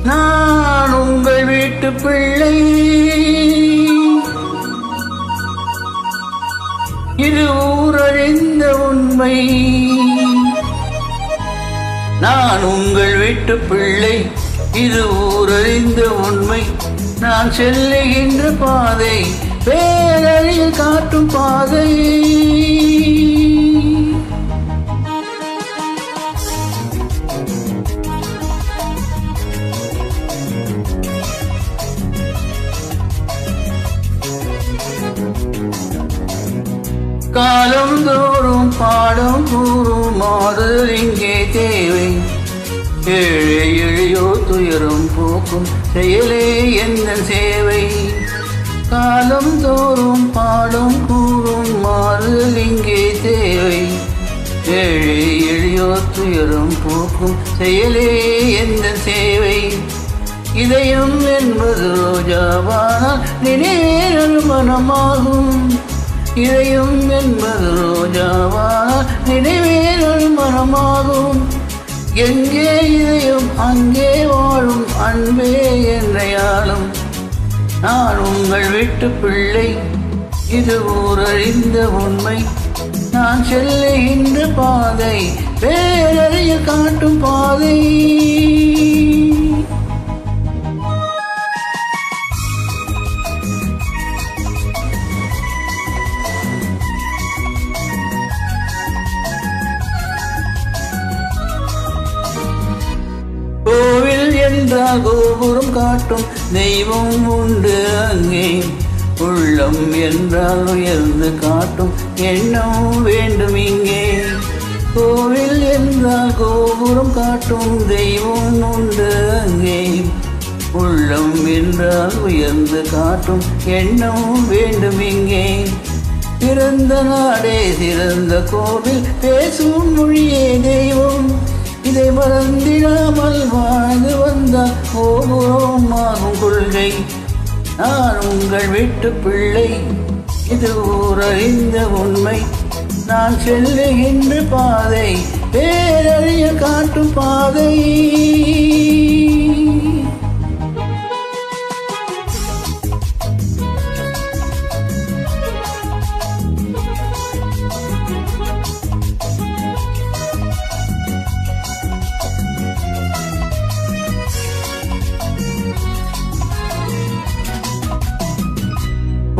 நான் உங்கள் வீட்டு பிள்ளை, இது ஊரறிந்த உண்மை. நான் உங்கள் வீட்டு பிள்ளை, இது ஊரறிந்த உண்மை. நான் செல்லுகின்ற பாதை பேரறியில் காட்டும் பாதை. காலம் தோறும் பாடம் கூறும் மாறுதல் இங்கே தேவை. ஏழை எளியோ துயரும் போக்கும் செயலே எந்த சேவை. காலம் தோறும் பாடம் கூறும் மாறுதல் இங்கே தேவை. ஏழை எளியோ துயரும் போக்கும் செயலே எந்த சேவை. இதயம் என்பது ரோஜாவானால் நினைவேறு மனமாகும். இதயம் என்பது ரோஜாவானால் நினைவேறு மனமாகும். எங்கே இதயம் அங்கே வாழும் அன்பே என்னையாளும். நான் உங்கள் வீட்டு பிள்ளை, இது ஊரறிந்த உண்மை. நான் செல்லுகின்ற பாதை பேரறிய காட்டும் பாதை. கோவில் என்றால் கோபுரம் காட்டும் தெய்வம் உண்டு அங்கே. உள்ளம் என்றால் உயர்ந்து காட்டும் எண்ணம் வேண்டும் இங்கே. கோவில் என்றால் கோபுரம் காட்டும் தெய்வம் உண்டு அங்கே. உள்ளம் என்றால் உயர்ந்து காட்டும் எண்ணம் வேண்டும் இங்கே. பிறந்த நாடே சிறந்த கோவில், பேசும் மொழியே தெய்வம். இதை மறந்திடாமல் வாழ்ந்து வந்தால் கோபுரம் ஆகும் கொள்கை. நான் உங்கள் வீட்டு பிள்ளை, இது ஊரறிந்த உண்மை. நான் செல்லுகின்ற பாதை பேரறிய காட்டும் பாதை.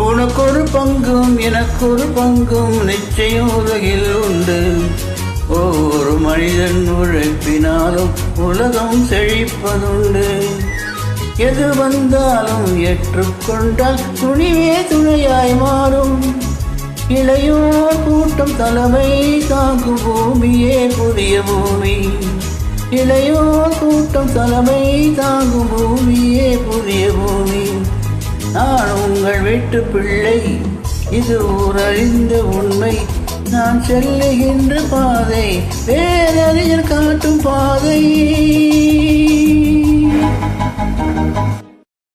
உனக்கொரு பங்கும் எனக்கொரு பங்கும் நிச்சயம் உலகில் உண்டு. ஒவ்வொரு மனிதன் உழைப்பினாலும் உலகம் செழிப்பதுண்டு. எது வந்தாலும் ஏற்றுக்கொண்டால் துணிவே துணையாய் மாறும். இளையோர் கூட்டம் தலைமை தாங்கும் பூமியே புதிய பூமி. இளையோர் கூட்டம் தலைமை தாங்கும் பூமியே புதிய பூமி. நான் உங்கள் வீட்டு பிள்ளை, இது ஊரறிந்த உண்மை. நான் செல்லுகின்ற பாதை பேரறிஞர் காட்டும் பாதை.